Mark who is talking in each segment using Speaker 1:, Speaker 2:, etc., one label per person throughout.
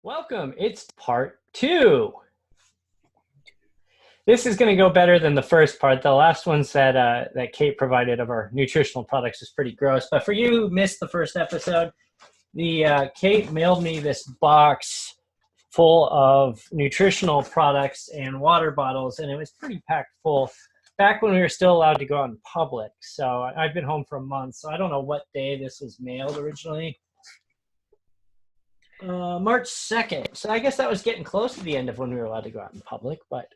Speaker 1: Welcome. It's part 2. This is going to go better than the first part. The last one said that Kate provided of our nutritional products is pretty gross. But for you who missed the first episode, Kate mailed me this box full of nutritional products and water bottles, and it was pretty packed full back when we were still allowed to go out in public. So I've been home for a month, so I don't know what day this was mailed originally. March 2nd. So I guess that was getting close to the end of when we were allowed to go out in public, but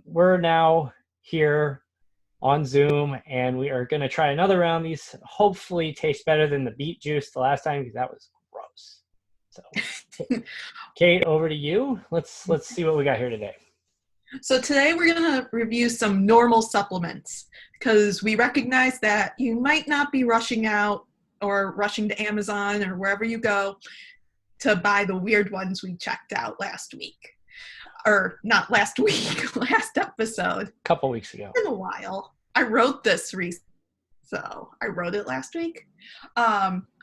Speaker 1: we're now here on Zoom, and we are going to try another round. These hopefully taste better than the beet juice the last time, because that was gross. So Kate, over to you. Let's see what we got here today.
Speaker 2: So today we're going to review some normal supplements, because we recognize that you might not be rushing out or rushing to Amazon or wherever you go to buy the weird ones we checked out last week. Or not last week, last episode.
Speaker 1: A couple weeks ago.
Speaker 2: It's been a while. I wrote this so I wrote it last week.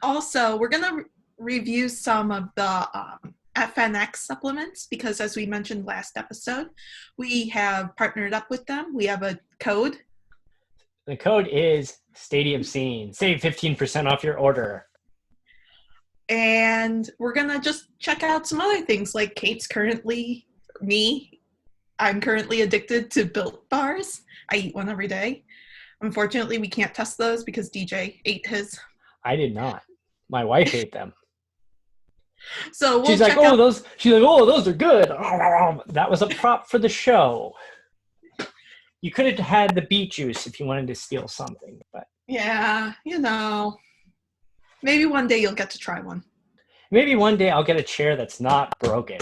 Speaker 2: Also, we're going to review some of the FNX supplements, because as we mentioned last episode, we have partnered up with them. We have a code.
Speaker 1: The code is Stadium Scene. Save 15% off your order.
Speaker 2: And we're going to just check out some other things, like I'm currently addicted to Built Bars. I eat one every day. Unfortunately, we can't test those because DJ ate his.
Speaker 1: I did not. My wife ate them.
Speaker 2: So
Speaker 1: she's like, those are good. That was a prop for the show. You could have had the beet juice if you wanted to steal something, but
Speaker 2: yeah, maybe one day you'll get to try one.
Speaker 1: Maybe one day I'll get a chair that's not broken.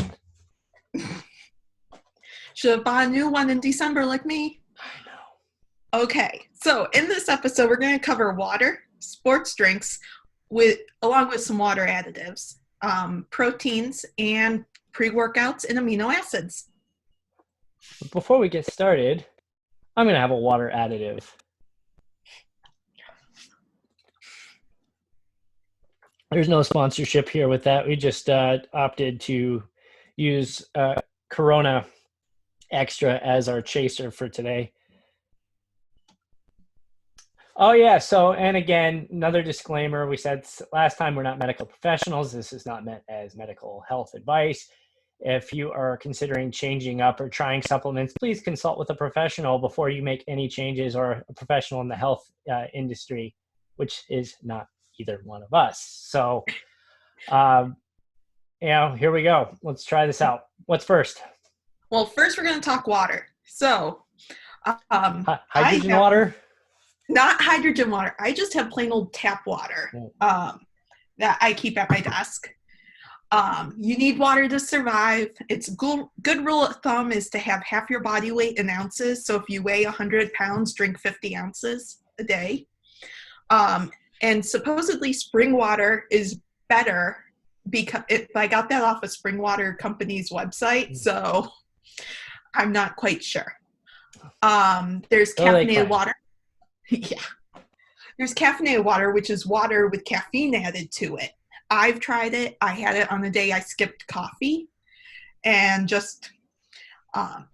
Speaker 2: Should have bought a new one in December like me.
Speaker 1: I know.
Speaker 2: Okay, so in this episode, we're going to cover water, sports drinks, along with some water additives, proteins, and pre-workouts and amino acids.
Speaker 1: Before we get started, I'm going to have a water additive. There's no sponsorship here with that. We just opted to use Corona Extra as our chaser for today. Oh yeah, and again, another disclaimer. We said last time, we're not medical professionals. This is not meant as medical health advice. If you are considering changing up or trying supplements, please consult with a professional before you make any changes, or a professional in the health industry, which is not either one of us. So, here we go. Let's try this out. What's first?
Speaker 2: Well, first we're going to talk water. So,
Speaker 1: hydrogen water?
Speaker 2: Not hydrogen water. I just have plain old tap water that I keep at my desk. You need water to survive. It's good rule of thumb is to have half your body weight in ounces. So if you weigh 100 pounds, drink 50 ounces a day. And supposedly spring water is better because I got that off of Spring Water Company's website, so I'm not quite sure. There's caffeinated water. Yeah. There's caffeinated water, which is water with caffeine added to it. I've tried it. I had it on the day I skipped coffee, and just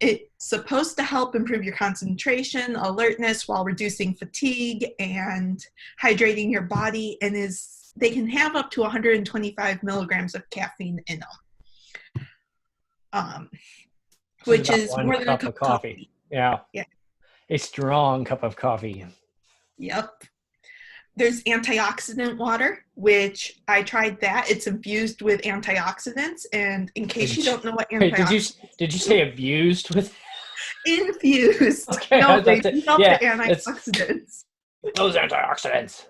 Speaker 2: it's supposed to help improve your concentration, alertness, while reducing fatigue and hydrating your body, and they can have up to 125 milligrams of caffeine in them, which is more than a cup of coffee.
Speaker 1: Yeah. A strong cup of coffee.
Speaker 2: Yep. There's antioxidant water, which I tried that. It's infused with antioxidants. And in case you don't know what antioxidants...
Speaker 1: Did you say abused with...
Speaker 2: Infused.
Speaker 1: Okay,
Speaker 2: no, they do help the antioxidants.
Speaker 1: Those antioxidants.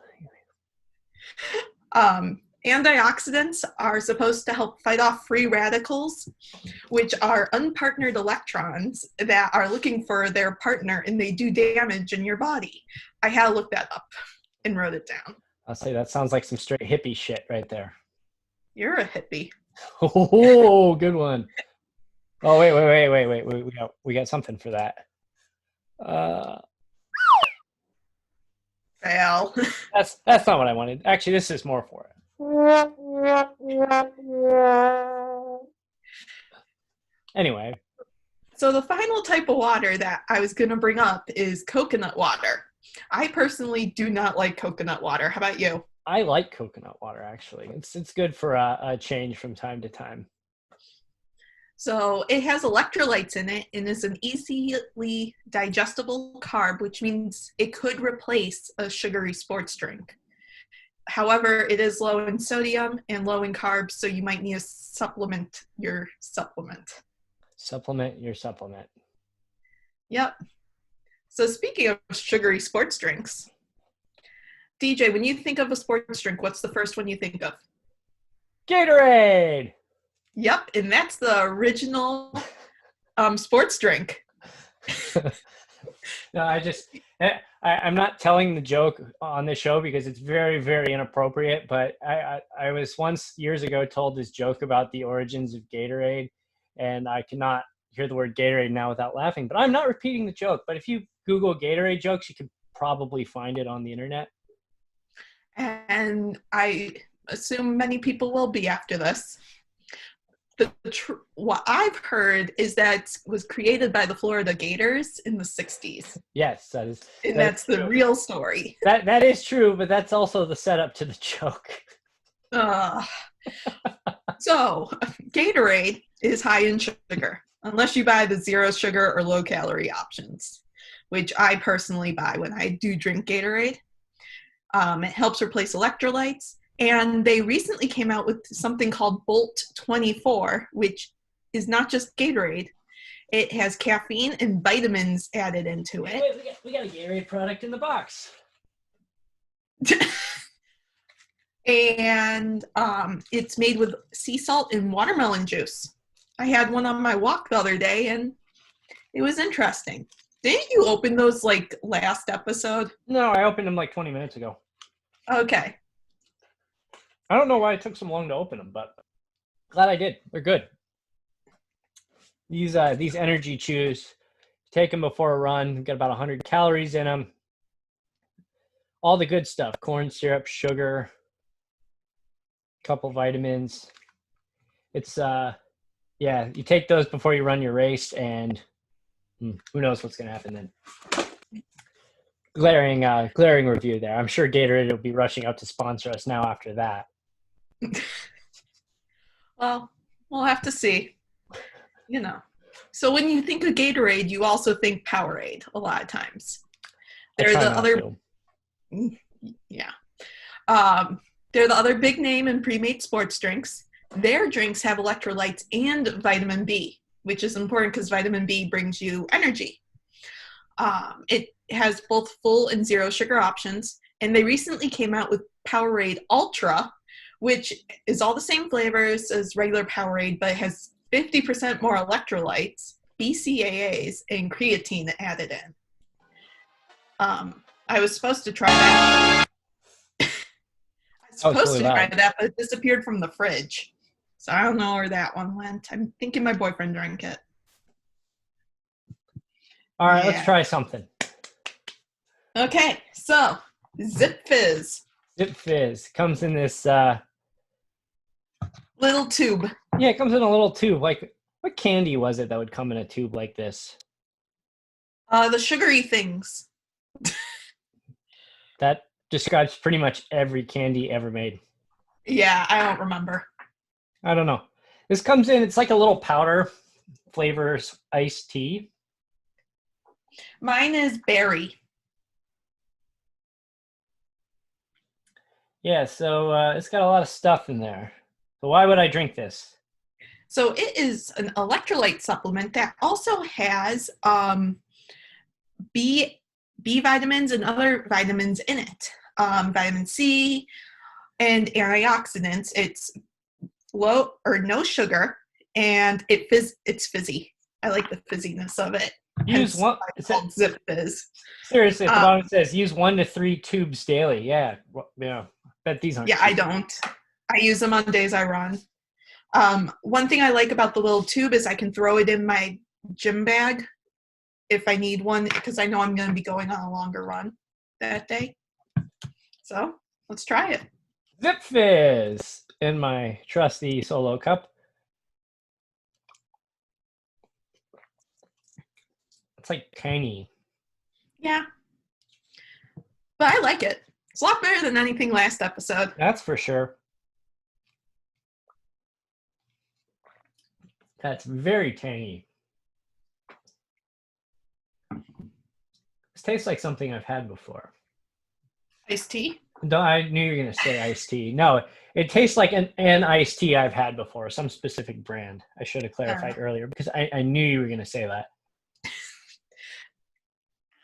Speaker 2: Antioxidants are supposed to help fight off free radicals, which are unpartnered electrons that are looking for their partner, and they do damage in your body. I had to look that up and wrote it down.
Speaker 1: I'll say that sounds like some straight hippie shit right there.
Speaker 2: You're a hippie.
Speaker 1: Oh, good one. Oh, wait. We got something for that.
Speaker 2: Fail.
Speaker 1: That's not what I wanted. Actually, this is more for it. Anyway,
Speaker 2: So the final type of water that I was going to bring up is coconut water. I personally do not like coconut water. How about you?
Speaker 1: I like coconut water actually. It's good for a change from time to time.
Speaker 2: So it has electrolytes in it and is an easily digestible carb, which means it could replace a sugary sports drink. However, it is low in sodium and low in carbs, so you might need to supplement your supplement.
Speaker 1: Supplement your supplement.
Speaker 2: Yep. So speaking of sugary sports drinks, DJ, when you think of a sports drink, what's the first one you think of?
Speaker 1: Gatorade.
Speaker 2: Yep, and that's the original sports drink.
Speaker 1: No, I'm not telling the joke on this show because it's very, very inappropriate. But I was once years ago told this joke about the origins of Gatorade, and I cannot hear the word Gatorade now without laughing. But I'm not repeating the joke. But if you Google Gatorade jokes, you can probably find it on the internet.
Speaker 2: And I assume many people will be after this. What I've heard is that it was created by the Florida Gators in the 60s.
Speaker 1: Yes, that is.
Speaker 2: And that's the real story.
Speaker 1: That is true, but that's also the setup to the joke.
Speaker 2: So Gatorade is high in sugar, unless you buy the zero sugar or low calorie options, which I personally buy when I do drink Gatorade. It helps replace electrolytes. And they recently came out with something called Bolt 24, which is not just Gatorade. It has caffeine and vitamins added into it.
Speaker 1: Wait, we got a Gatorade product in the box.
Speaker 2: And it's made with sea salt and watermelon juice. I had one on my walk the other day, and it was interesting. Didn't you open those like last episode?
Speaker 1: No, I opened them like 20 minutes ago.
Speaker 2: Okay.
Speaker 1: I don't know why it took so long to open them, but glad I did. They're good. These energy chews, take them before a run. Got about 100 calories in them. All the good stuff: corn syrup, sugar, couple vitamins. It's yeah. You take those before you run your race, and who knows what's gonna happen then. Glaring review there. I'm sure Gatorade will be rushing out to sponsor us now after that.
Speaker 2: Well, we'll have to see. You know. So when you think of Gatorade, you also think Powerade a lot of times. They're the other yeah. They're the other big name in pre-made sports drinks. Their drinks have electrolytes and vitamin B, which is important because vitamin B brings you energy. It has both full and zero sugar options, and they recently came out with Powerade Ultra, which is all the same flavors as regular Powerade, but it has 50% more electrolytes, BCAAs, and creatine added in. I was supposed to try that. Try that, but it disappeared from the fridge. So I don't know where that one went. I'm thinking my boyfriend drank it.
Speaker 1: All right, Let's try something.
Speaker 2: Okay, so Zip Fizz.
Speaker 1: Zip Fizz comes in this
Speaker 2: little tube.
Speaker 1: Yeah, it comes in a little tube. Like, what candy was it that would come in a tube like this?
Speaker 2: The sugary things.
Speaker 1: That describes pretty much every candy ever made.
Speaker 2: Yeah, I don't remember.
Speaker 1: I don't know. This comes in, it's like a little powder, flavors iced tea.
Speaker 2: Mine is berry.
Speaker 1: Yeah, so it's got a lot of stuff in there. So why would I drink this?
Speaker 2: So it is an electrolyte supplement that also has B vitamins and other vitamins in it. Vitamin C and antioxidants. It's low or no sugar, and it's fizzy. I like the fizziness of it.
Speaker 1: Use one.
Speaker 2: It's called Zip Fizz.
Speaker 1: Seriously, at the bottom it says use 1 to 3 tubes daily. Yeah, bet these aren't.
Speaker 2: Yeah, cheap. I don't. I use them on days I run. One thing I like about the little tube is I can throw it in my gym bag if I need one, because I know I'm going to be going on a longer run that day. So let's try it.
Speaker 1: Zip Fizz in my trusty solo cup. It's like tangy.
Speaker 2: Yeah. But I like it. It's a lot better than anything last episode.
Speaker 1: That's for sure. That's very tangy. This tastes like something I've had before.
Speaker 2: Iced tea?
Speaker 1: No, I knew you were going to say iced tea. No, it tastes like an iced tea I've had before, some specific brand. I should have clarified earlier because I knew you were going to say that.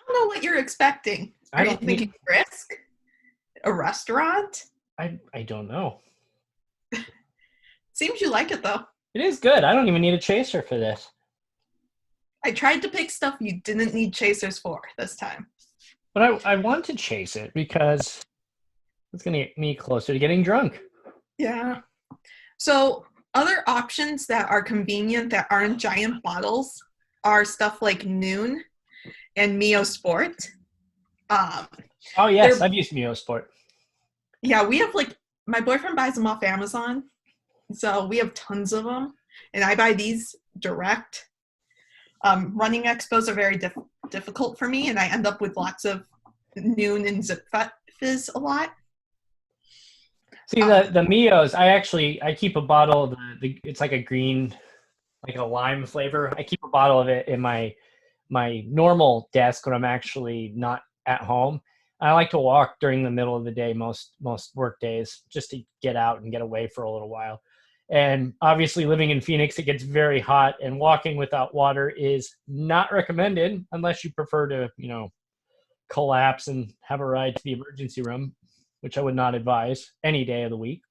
Speaker 2: I don't know what you're expecting. Are you thinking brisk? A restaurant?
Speaker 1: I don't know.
Speaker 2: Seems you like it, though.
Speaker 1: It is good. I don't even need a chaser for this.
Speaker 2: I tried to pick stuff you didn't need chasers for this time.
Speaker 1: But I want to chase it because it's going to get me closer to getting drunk.
Speaker 2: Yeah. So other options that are convenient that aren't giant bottles are stuff like Noon and Mio Sport.
Speaker 1: Oh, yes. I've used Mio Sport.
Speaker 2: Yeah, we have my boyfriend buys them off Amazon. So we have tons of them. And I buy these direct. Running expos are very difficult for me, and I end up with lots of Noon and Zip Fizz a lot.
Speaker 1: See, the Mios, I keep a bottle of it's like a green, like a lime flavor. I keep a bottle of it in my normal desk when I'm actually not at home. I like to walk during the middle of the day most work days just to get out and get away for a little while. And obviously living in Phoenix, it gets very hot, and walking without water is not recommended unless you prefer to, collapse and have a ride to the emergency room, which I would not advise any day of the week.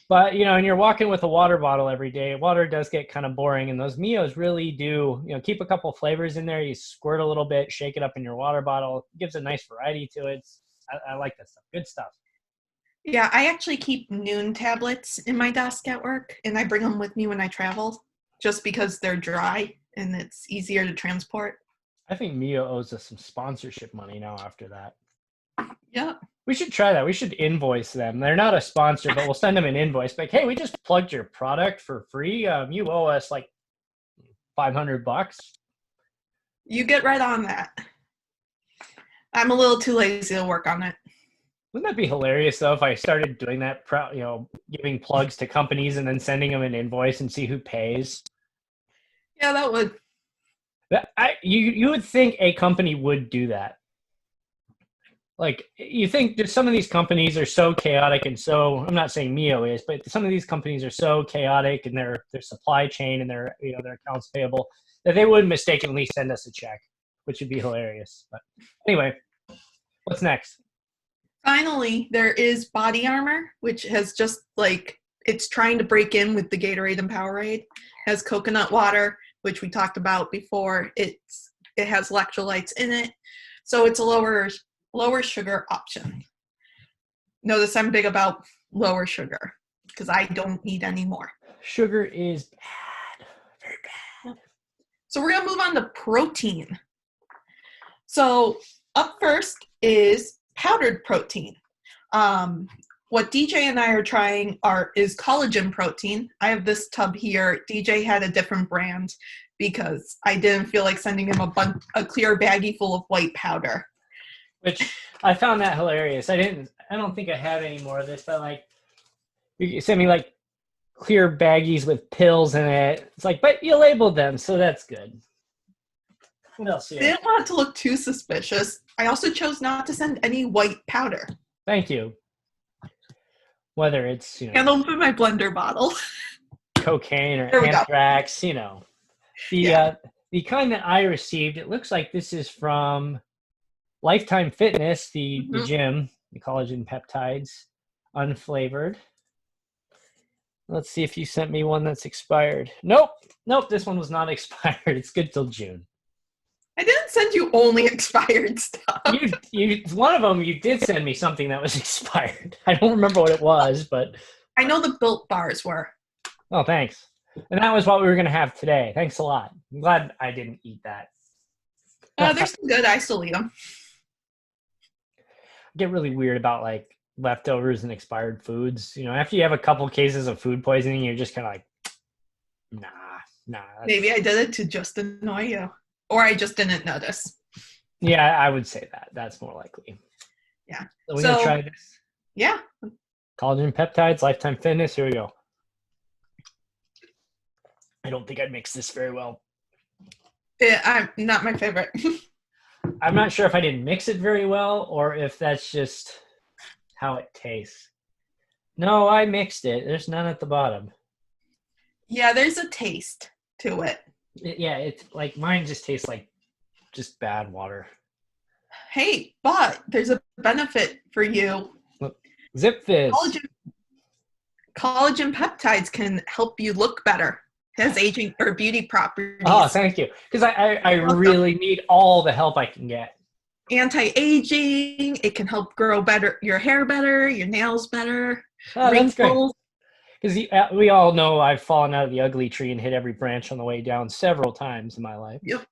Speaker 1: But, and you're walking with a water bottle every day, water does get kind of boring, and those Mios really do, keep a couple flavors in there. You squirt a little bit, shake it up in your water bottle. It gives a nice variety to it. I like that stuff. Good stuff.
Speaker 2: Yeah, I actually keep Noon tablets in my desk at work, and I bring them with me when I travel just because they're dry and it's easier to transport.
Speaker 1: I think Mio owes us some sponsorship money now after that.
Speaker 2: Yeah.
Speaker 1: We should try that. We should invoice them. They're not a sponsor, but we'll send them an invoice. Like, hey, we just plugged your product for free. You owe us like $500.
Speaker 2: You get right on that. I'm a little too lazy to work on it.
Speaker 1: Wouldn't that be hilarious, though, if I started doing that, giving plugs to companies and then sending them an invoice and see who pays?
Speaker 2: Yeah, that would.
Speaker 1: You would think a company would do that. Like, you think that some of these companies are so chaotic and so, I'm not saying Mio is, but some of these companies are so chaotic in their supply chain and their accounts payable that they would mistakenly send us a check, which would be hilarious. But anyway, what's next?
Speaker 2: Finally, there is Body Armor, which has just it's trying to break in with the Gatorade and Powerade. It has coconut water, which we talked about before. It has electrolytes in it, so it's a lower sugar option. Notice I'm big about lower sugar because I don't eat any more.
Speaker 1: Sugar is bad, very bad.
Speaker 2: So we're gonna move on to protein. So up first is powdered protein. What DJ and I are trying is collagen protein. I have this tub here. DJ had a different brand because I didn't feel like sending him a clear baggie full of white powder.
Speaker 1: Which I found that hilarious. I don't think I have any more of this, but you sent me clear baggies with pills in it. It's but you labeled them, so that's good. What else?
Speaker 2: I didn't want it to look too suspicious. I also chose not to send any white powder.
Speaker 1: Thank you. Whether it's
Speaker 2: Can't open my blender bottle.
Speaker 1: Cocaine or anthrax, the kind that I received. It looks like this is from Lifetime Fitness, the gym, the collagen peptides, unflavored. Let's see if you sent me one that's expired. Nope, this one was not expired. It's good till June.
Speaker 2: I didn't send you only expired stuff.
Speaker 1: You one of them, you did send me something that was expired. I don't remember what it was, but
Speaker 2: I know the Built bars were.
Speaker 1: Oh, thanks. And that was what we were going to have today. Thanks a lot. I'm glad I didn't eat that.
Speaker 2: They're still good. I still eat them.
Speaker 1: I get really weird about leftovers and expired foods. After you have a couple cases of food poisoning, you're just kind of nah, Nah.
Speaker 2: Maybe I did it to just annoy you, or I just didn't notice.
Speaker 1: Yeah, I would say that. That's more likely.
Speaker 2: Yeah.
Speaker 1: So we're gonna try this.
Speaker 2: Yeah.
Speaker 1: Collagen peptides, Lifetime Fitness. Here we go. I don't think I'd mix this very well.
Speaker 2: I'm not my favorite.
Speaker 1: I'm not sure if I didn't mix it very well or if that's just how it tastes. No, I mixed it. There's none at the bottom.
Speaker 2: Yeah, there's a taste to it.
Speaker 1: Yeah, it's like mine just tastes like just bad water.
Speaker 2: Hey, but there's a benefit for you.
Speaker 1: Zip Fizz.
Speaker 2: Collagen peptides can help you look better. It has aging or beauty properties.
Speaker 1: Oh, thank you. Because I really need all the help I can get.
Speaker 2: Anti-aging. It can help grow better, your hair better, your nails better.
Speaker 1: Oh, that's great. Because we all know I've fallen out of the ugly tree and hit every branch on the way down several times in my life.
Speaker 2: Yep.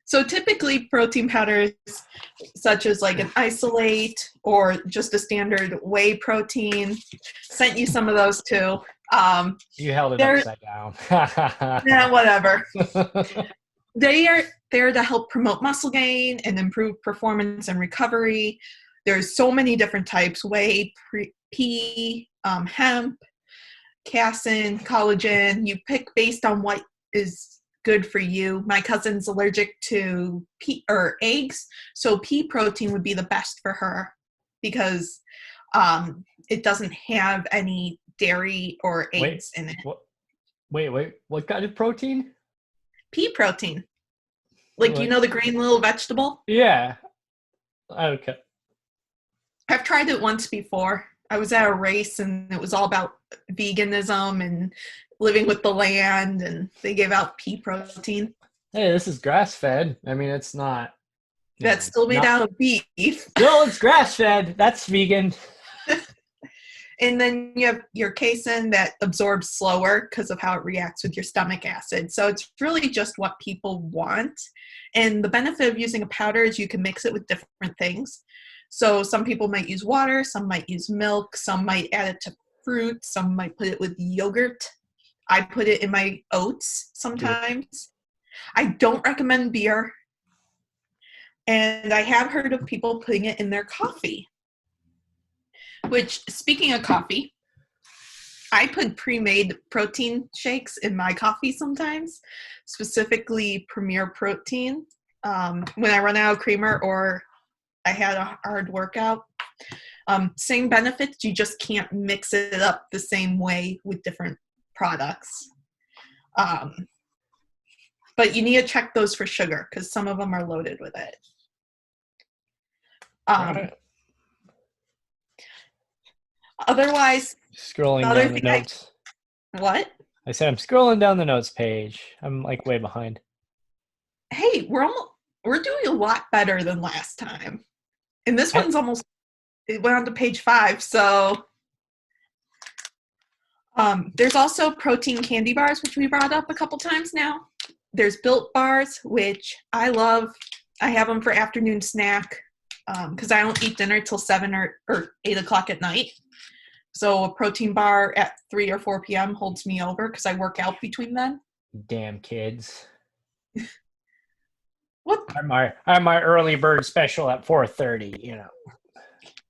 Speaker 2: So typically protein powders such as like an isolate or just a standard whey protein, sent you some of those too.
Speaker 1: You held it upside down.
Speaker 2: Yeah, whatever. They are there to help promote muscle gain and improve performance and recovery. There's so many different types: whey, pea, hemp, casein, collagen. You pick based on what is good for you. My cousin's allergic to pea or eggs, so pea protein would be the best for her because it doesn't have any dairy or eggs in it.
Speaker 1: Wait. What kind of protein?
Speaker 2: Pea protein. Like, you know, the green little vegetable?
Speaker 1: Yeah. Okay.
Speaker 2: I've tried it once before. I was at a race and it was all about veganism and living with the land, and they gave out pea protein.
Speaker 1: Hey, this is grass-fed. I mean, it's not.
Speaker 2: That's still made out of beef.
Speaker 1: No, it's grass-fed. That's vegan.
Speaker 2: And then you have your casein that absorbs slower because of how it reacts with your stomach acid. So it's really just what people want. And the benefit of using a powder is you can mix it with different things. So some people might use water, some might use milk, some might add it to fruit, some might put it with yogurt. I put it in my oats sometimes. I don't recommend beer. And I have heard of people putting it in their coffee. Which, speaking of coffee, I put pre-made protein shakes in my coffee sometimes, specifically Premier Protein. When I run out of creamer or I had a hard workout. Same benefits, you just can't mix it up the same way with different products. But you need to check those for sugar because some of them are loaded with it. Otherwise,
Speaker 1: scrolling down the notes.
Speaker 2: What?
Speaker 1: I said I'm scrolling down the notes page. I'm like way behind.
Speaker 2: Hey, we're doing a lot better than last time. And this one's almost, it went on to page 5. So there's also protein candy bars, which we brought up a couple times now. There's Built bars, which I love. I have them for afternoon snack because I don't eat dinner till 7 or 8 o'clock at night. So a protein bar at 3 or 4 p.m. holds me over because I work out between then.
Speaker 1: Damn kids.
Speaker 2: What?
Speaker 1: I'm my early bird special at 4:30, you know.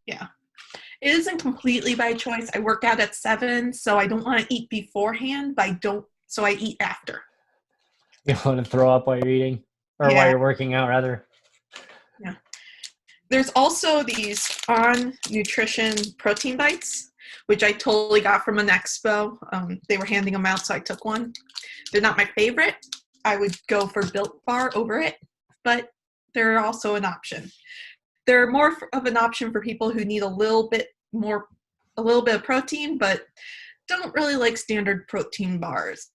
Speaker 2: Yeah. It isn't completely by choice. I work out at 7, so I don't want to eat beforehand, but I eat after.
Speaker 1: You want to throw up while you're eating? Or while you're working out, rather.
Speaker 2: Yeah. There's also these On Nutrition protein bites, which I totally got from an expo. They were handing them out, so I took one. They're not my favorite. I would go for Built Bar over it, but they're also an option. They're more of an option for people who need a little bit of protein, but don't really like standard protein bars.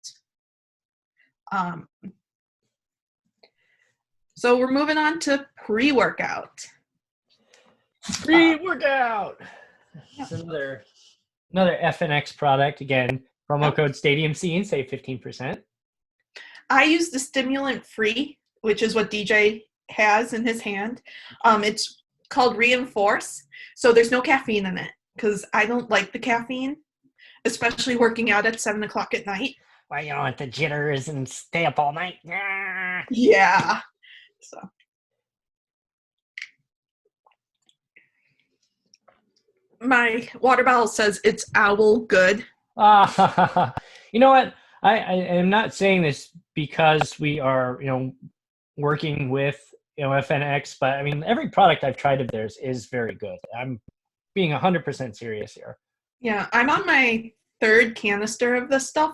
Speaker 2: So we're moving on to pre-workout.
Speaker 1: Pre-workout. It's another FNX product. Again, promo code Stadium Scene, save 15%.
Speaker 2: I use the stimulant free, which is what DJ has in his hand. It's called Reinforce. So there's no caffeine in it because I don't like the caffeine. especially working out at 7 o'clock at night.
Speaker 1: Why you don't want the jitters and stay up all night?
Speaker 2: Yeah. So my water bottle says it's owl good.
Speaker 1: You know what? I am not saying this because we are, working with, FNX, but I mean, every product I've tried of theirs is very good. I'm being 100% serious here.
Speaker 2: Yeah, I'm on my 3rd canister of this stuff.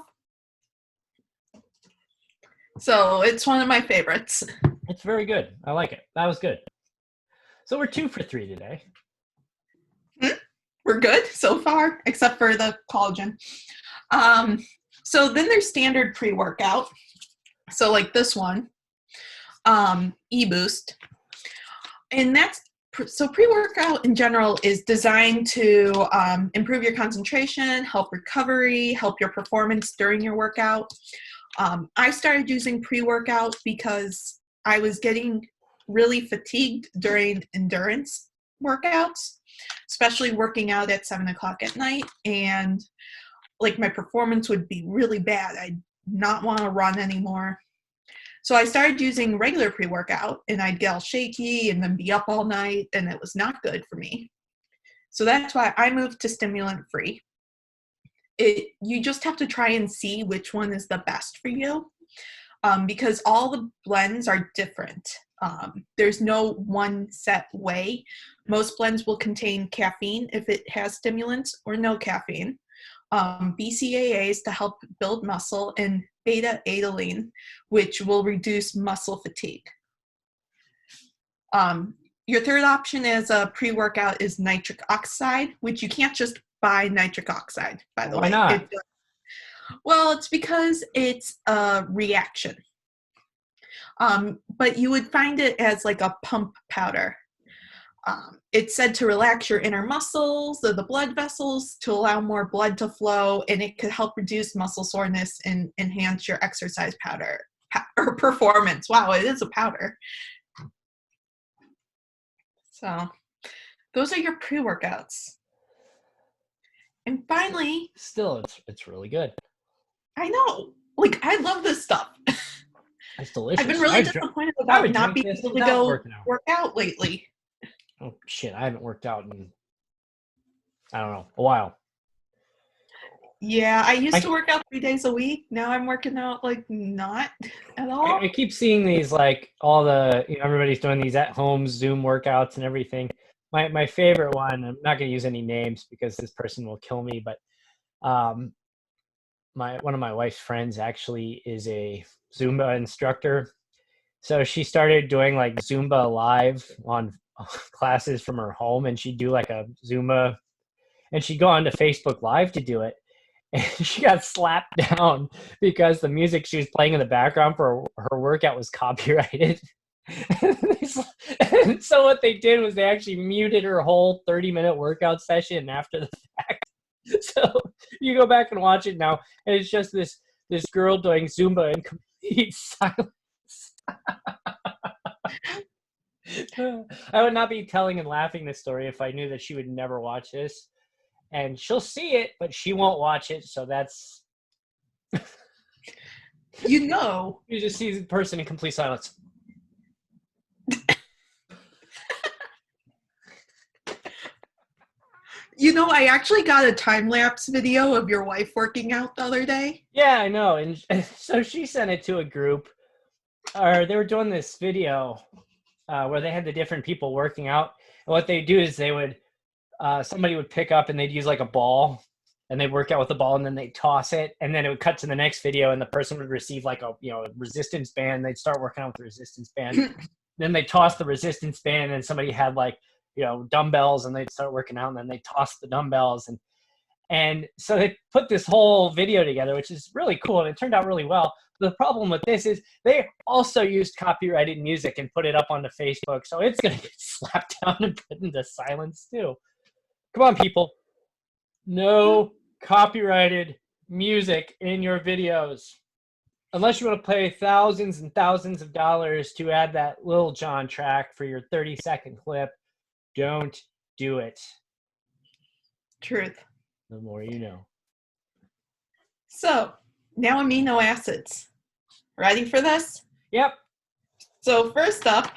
Speaker 2: So it's one of my favorites.
Speaker 1: It's very good. I like it. That was good. So we're 2 for 3 today.
Speaker 2: We're good so far, except for the collagen. So then there's standard pre-workout. So like this one, eBoost. And so pre-workout in general is designed to improve your concentration, help recovery, help your performance during your workout. I started using pre-workout because I was getting really fatigued during endurance workouts, especially working out at 7 o'clock at night, and like my performance would be really bad. I'd not want to run anymore. So I started using regular pre-workout, and I'd get all shaky and then be up all night, and it was not good for me. So that's why I moved to stimulant-free. You just have to try and see which one is the best for you, because all the blends are different. There's no one set way. Most blends will contain caffeine if it has stimulants, or no caffeine. BCAAs to help build muscle, and beta-adenine, which will reduce muscle fatigue. Your third option as a pre-workout is nitric oxide, which you can't just buy nitric oxide, by the way.
Speaker 1: Why not?
Speaker 2: Well, it's because it's a reaction. But you would find it as like a pump powder. It's said to relax your inner muscles or the blood vessels to allow more blood to flow, and it could help reduce muscle soreness and enhance your exercise or performance. Wow, it is a powder. So those are your pre-workouts. And finally,
Speaker 1: still, it's really good.
Speaker 2: I know. Like, I love this stuff.
Speaker 1: It's delicious.
Speaker 2: I've been really disappointed about not being able to go work out lately.
Speaker 1: Oh, shit. I haven't worked out in, I don't know, a while.
Speaker 2: Yeah, I used to work out 3 days a week. Now I'm working out, like, not at all.
Speaker 1: I keep seeing these, like, all the, everybody's doing these at-home Zoom workouts and everything. My favorite one, I'm not going to use any names because this person will kill me, but one of my wife's friends actually is a Zumba instructor. So she started doing, like, Zumba live on classes from her home, and she'd do, like, a Zumba, and she'd go onto Facebook Live to do it. And she got slapped down because the music she was playing in the background for her workout was copyrighted. And so what they did was they actually muted her whole 30-minute workout session after the fact. So you go back and watch it now, and it's just this girl doing Zumba in complete silence. I would not be telling and laughing this story if I knew that she would never watch this. And she'll see it, but she won't watch it. So that's,
Speaker 2: you
Speaker 1: just see the person in complete silence.
Speaker 2: I actually got a time-lapse video of your wife working out the other day.
Speaker 1: Yeah, I know. And so she sent it to a group, or they were doing this video where they had the different people working out. And what they do is they would, somebody would pick up and they'd use like a ball, and they'd work out with the ball, and then they'd toss it, and then it would cut to the next video, and the person would receive like a resistance band. They'd start working out with the resistance band. Then they toss the resistance band, and somebody had like dumbbells, and they'd start working out, and then they toss the dumbbells, and so they put this whole video together, which is really cool, and it turned out really well. The problem with this is they also used copyrighted music and put it up onto Facebook, so it's going to get slapped down and put into silence too. Come on, people. No copyrighted music in your videos. Unless you want to pay thousands and thousands of dollars to add that Lil Jon track for your 30-second clip, don't do it.
Speaker 2: Truth.
Speaker 1: The more you know.
Speaker 2: So now amino acids. Ready for this?
Speaker 1: Yep.
Speaker 2: So first up,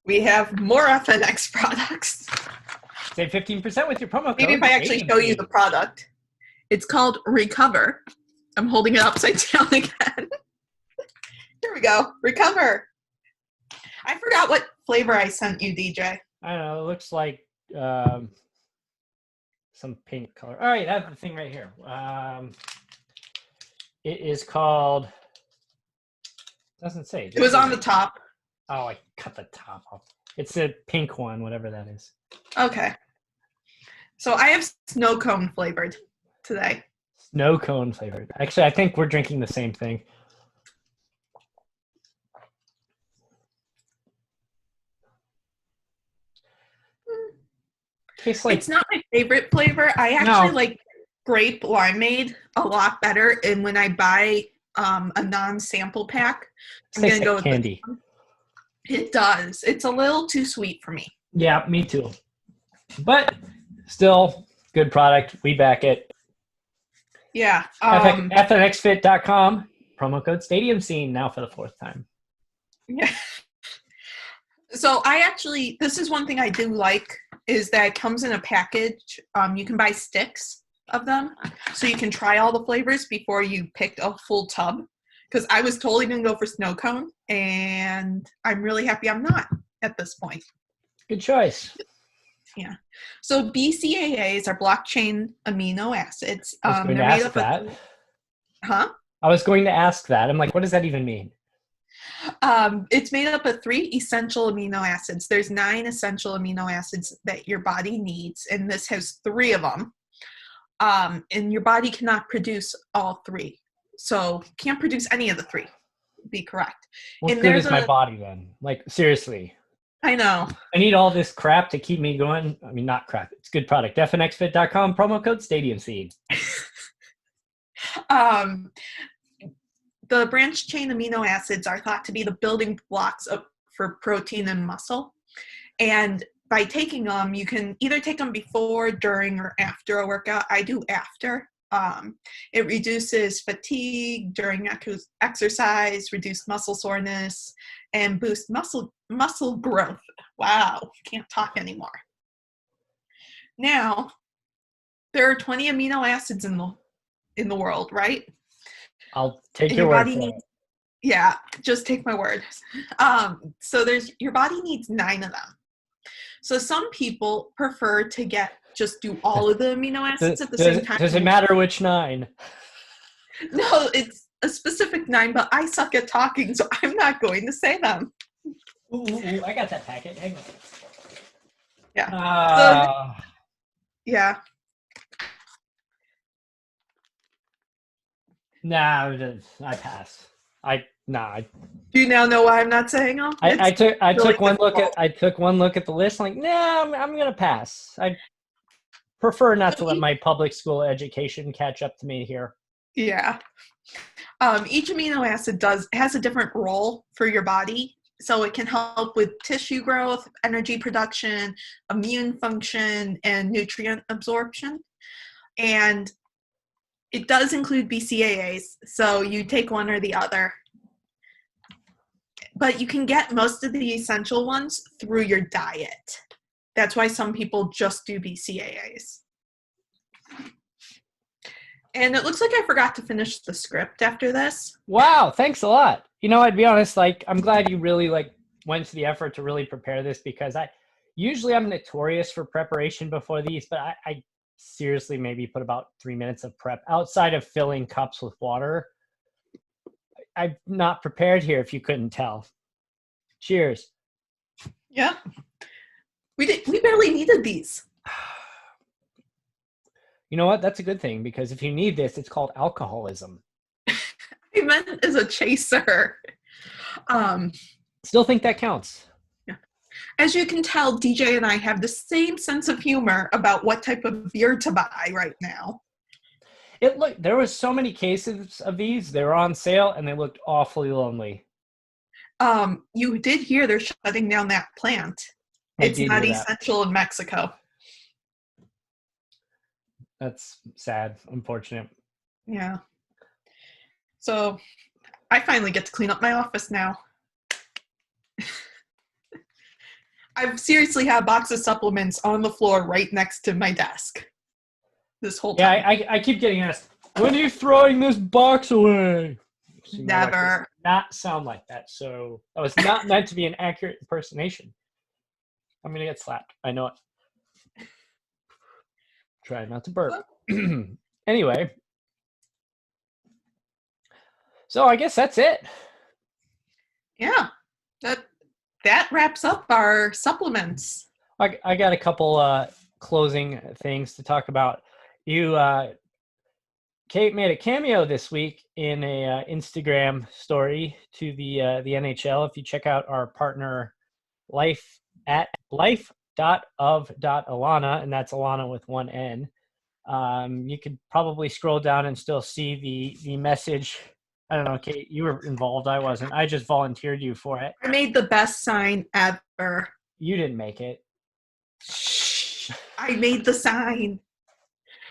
Speaker 2: we have more FNX products.
Speaker 1: Save 15% with your promo code.
Speaker 2: Maybe if I actually show you the product. It's called Recover. I'm holding it upside down again. Here we go. Recover. I forgot what flavor I sent you, DJ.
Speaker 1: I don't know. It looks like some pink color. All right, I have the thing right here. It is called. Doesn't say.
Speaker 2: It was on the top.
Speaker 1: Oh, I cut the top off. It's a pink one, whatever that is.
Speaker 2: Okay. So I have snow cone flavored today.
Speaker 1: Snow cone flavored. Actually, I think we're drinking the same thing. Tastes like.
Speaker 2: It's not my favorite flavor. I actually like grape limeade a lot better. And when I buy a non-sample pack, I'm going to go with candy. It does. It's a little too sweet for me.
Speaker 1: Yeah, me too. But still, good product. We back it.
Speaker 2: Yeah.
Speaker 1: FNXFit.com. Promo code Stadium Scene now for the 4th time.
Speaker 2: Yeah. So this is one thing I do like is that it comes in a package. You can buy sticks of them so you can try all the flavors before you pick a full tub. Because I was totally going to go for snow cone, and I'm really happy I'm not at this point.
Speaker 1: Good choice.
Speaker 2: Yeah. So BCAAs are blockchain amino acids.
Speaker 1: I was going to ask that.
Speaker 2: Huh?
Speaker 1: I was going to ask that. I'm like, what does that even mean?
Speaker 2: It's made up of 3 essential amino acids. There's 9 essential amino acids that your body needs, and this has 3 of them. And your body cannot produce all 3. So can't produce any of the 3. Be correct.
Speaker 1: What good is my body then? Like, seriously.
Speaker 2: I know.
Speaker 1: I need all this crap to keep me going. I mean, not crap. It's good product. FNXFit.com, promo code Stadium Seed.
Speaker 2: The branched chain amino acids are thought to be the building blocks for protein and muscle. And by taking them, you can either take them before, during, or after a workout. I do after. It reduces fatigue during exercise, reduce muscle soreness, and boost muscle growth. Wow, can't talk anymore. Now, there are 20 amino acids in the world, right?
Speaker 1: I'll take your word for it.
Speaker 2: Yeah, just take my word. So your body needs 9 of them. So some people prefer to just do all of the amino acids at the same time.
Speaker 1: Does it matter which 9?
Speaker 2: No, it's a specific 9, but I suck at talking, so I'm not going to say them.
Speaker 1: Ooh, I got that packet. Hang on.
Speaker 2: Yeah. Yeah.
Speaker 1: Nah, I pass.
Speaker 2: Do you now know why I'm not saying them?
Speaker 1: I took one look at the list. Like, nah, I'm gonna pass. I prefer not to let my public school education catch up to me here.
Speaker 2: Yeah. Each amino acid has a different role for your body. So it can help with tissue growth, energy production, immune function, and nutrient absorption. And it does include BCAAs, so you take one or the other. But you can get most of the essential ones through your diet. That's why some people just do BCAAs. And it looks like I forgot to finish the script after this.
Speaker 1: Wow, thanks a lot. I'd be honest, I'm glad you really went to the effort to really prepare this, because I'm notorious for preparation before these, but I seriously maybe put about 3 minutes of prep outside of filling cups with water. I'm not prepared here, if you couldn't tell. Cheers.
Speaker 2: Yeah. We barely needed these.
Speaker 1: You know what? That's a good thing, because if you need this, it's called alcoholism.
Speaker 2: I meant as a chaser.
Speaker 1: Still think that counts.
Speaker 2: Yeah. As you can tell, DJ and I have the same sense of humor about what type of beer to buy right now.
Speaker 1: There was so many cases of these. They were on sale, and they looked awfully lonely.
Speaker 2: You did hear they're shutting down that plant. It's not essential in Mexico.
Speaker 1: That's sad, unfortunate.
Speaker 2: Yeah. So I finally get to clean up my office now. I've seriously had a box of supplements on the floor right next to my desk this whole time.
Speaker 1: Yeah, I keep getting asked, when are you throwing this box away? See, my wife does
Speaker 2: Never.
Speaker 1: not sound like that, so that was not meant to be an accurate impersonation. I'm gonna get slapped. I know it. Try not to burp. Anyway, so I guess that's it.
Speaker 2: Yeah, that wraps up our supplements.
Speaker 1: I got a couple closing things to talk about. Kate made a cameo this week in a Instagram story to the NHL. If you check out our partner life at life.of.alana, and that's Alana with one N, you could probably scroll down and still see the message. I don't know, Kate, you were involved. I wasn't. I just volunteered you for it.
Speaker 2: I made the best sign ever.
Speaker 1: You didn't make it.
Speaker 2: I made the sign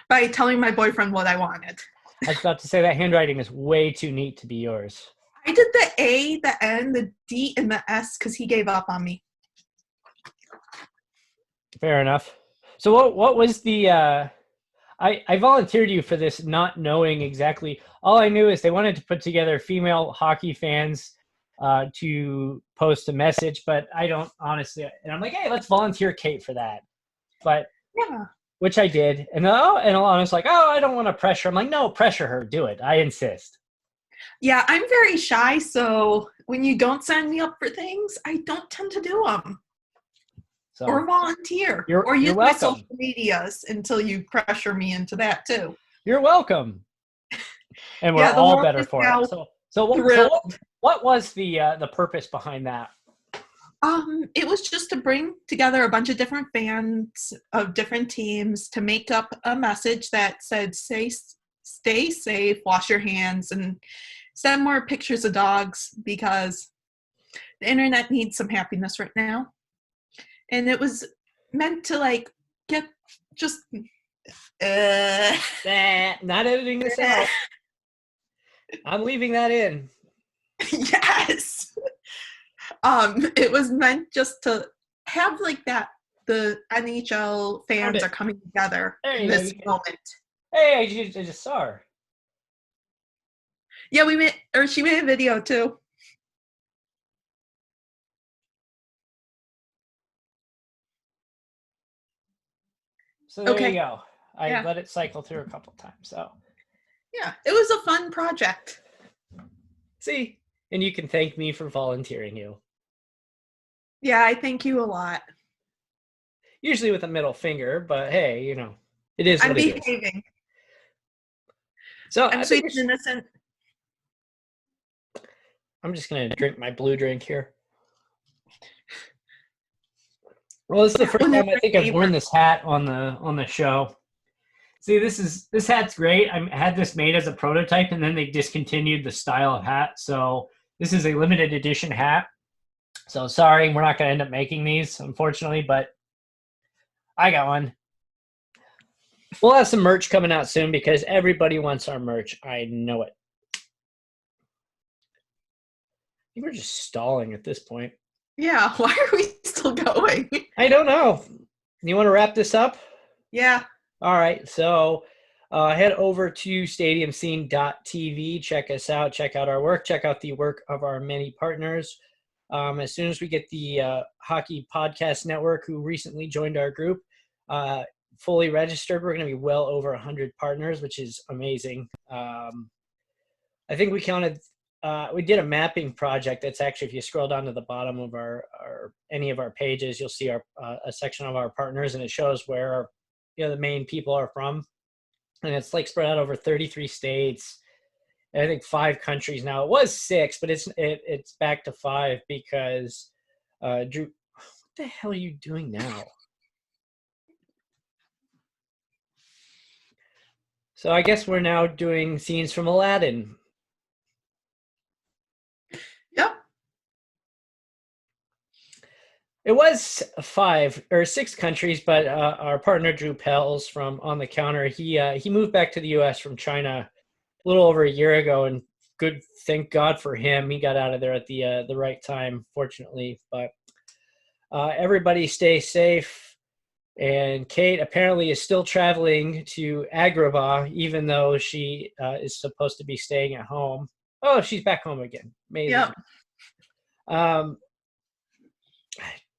Speaker 2: by telling my boyfriend what I wanted.
Speaker 1: I was about to say that handwriting is way too neat to be yours.
Speaker 2: I did the A, the N, the D, and the S because he gave up on me.
Speaker 1: Fair enough. So what was the I volunteered you for this not knowing exactly. All I knew is they wanted to put together female hockey fans to post a message, but I don't honestly, and I'm like, hey, let's volunteer Kate for that. But
Speaker 2: yeah,
Speaker 1: which I did. And Alana's like, oh, I don't want to pressure. I'm like, no, pressure her, do it. I insist.
Speaker 2: Yeah, I'm very shy, so when you don't sign me up for things, I don't tend to do them.
Speaker 1: So,
Speaker 2: or volunteer. Or use my social medias until you pressure me into that too.
Speaker 1: You're welcome. And we're all better for it. So what was the purpose behind that?
Speaker 2: It was just to bring together a bunch of different fans of different teams to make up a message that said, stay safe, wash your hands, and send more pictures of dogs because the internet needs some happiness right now. And it was meant to like get just
Speaker 1: not editing this out. I'm leaving that in.
Speaker 2: Yes. It was meant just to have like that the NHL fans are coming together in this moment.
Speaker 1: Hey, I just saw her.
Speaker 2: Yeah, she made a video too.
Speaker 1: So there you go. I let it cycle through a couple times. So
Speaker 2: yeah, it was a fun project.
Speaker 1: See, and you can thank me for volunteering you.
Speaker 2: Yeah, I thank you a lot.
Speaker 1: Usually with a middle finger, but hey, you know, it is.
Speaker 2: I'm behaving.
Speaker 1: So
Speaker 2: I'm sweet and innocent.
Speaker 1: I'm just gonna drink my blue drink here. Well, this is the first time I think I've worn this hat on the show. See, this hat's great. I had this made as a prototype, and then they discontinued the style of hat. So this is a limited edition hat. So sorry, we're not going to end up making these, unfortunately, but I got one. We'll have some merch coming out soon because everybody wants our merch. I know it. I think we're just stalling at this point.
Speaker 2: Yeah, why are we still going?
Speaker 1: I don't know. You want to wrap this up?
Speaker 2: Yeah.
Speaker 1: All right. So head over to stadiumscene.tv. Check us out. Check out our work. Check out the work of our many partners. As soon as we get the Hockey Podcast Network, who recently joined our group, fully registered, we're going to be well over 100 partners, which is amazing. I think we counted. We did a mapping project. That's actually, if you scroll down to the bottom of any of our pages, you'll see a section of our partners, and it shows where the main people are from, and it's like spread out over 33 states. And I think 5 countries now. It was 6, but it's back to 5 because Drew. What the hell are you doing now? So I guess we're now doing scenes from Aladdin.
Speaker 2: Yep.
Speaker 1: It was 5 or 6 countries, but our partner Drew Pels from On the Counter, he moved back to the U.S. from China a little over a year ago, and good. Thank God for him. He got out of there at the right time, fortunately. But everybody stay safe. And Kate apparently is still traveling to Agrabah, even though she is supposed to be staying at home. Oh, she's back home again. Amazing.
Speaker 2: Yep.
Speaker 1: I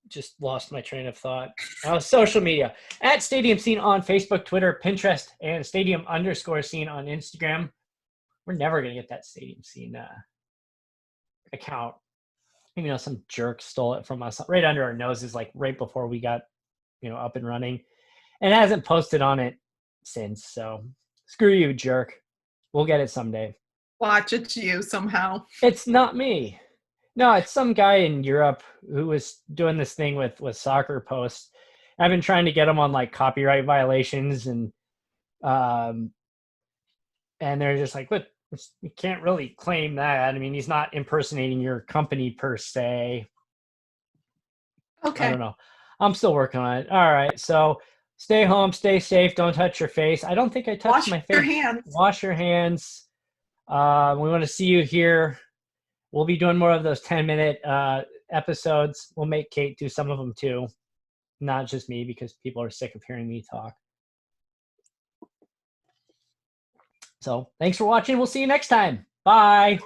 Speaker 1: just lost my train of thought. Social media at Stadium Scene on Facebook, Twitter, Pinterest, and Stadium_Scene on Instagram. We're never gonna get that Stadium Scene account. You know, some jerk stole it from us right under our noses, like right before we got up and running, and hasn't posted on it since. So screw you, jerk. We'll get it someday.
Speaker 2: Watch it's you somehow.
Speaker 1: It's not me. No, it's some guy in Europe who was doing this thing with soccer posts. I've been trying to get him on like copyright violations, and they're just like, "But you can't really claim that. I mean, he's not impersonating your company per se."
Speaker 2: Okay.
Speaker 1: I don't know. I'm still working on it. All right, so stay home, stay safe, don't touch your face. I don't think I touched my face.
Speaker 2: Wash your hands.
Speaker 1: Wash your hands. We want to see you here. We'll be doing more of those 10-minute episodes. We'll make Kate do some of them too, not just me, because people are sick of hearing me talk. So thanks for watching. We'll see you next time. Bye.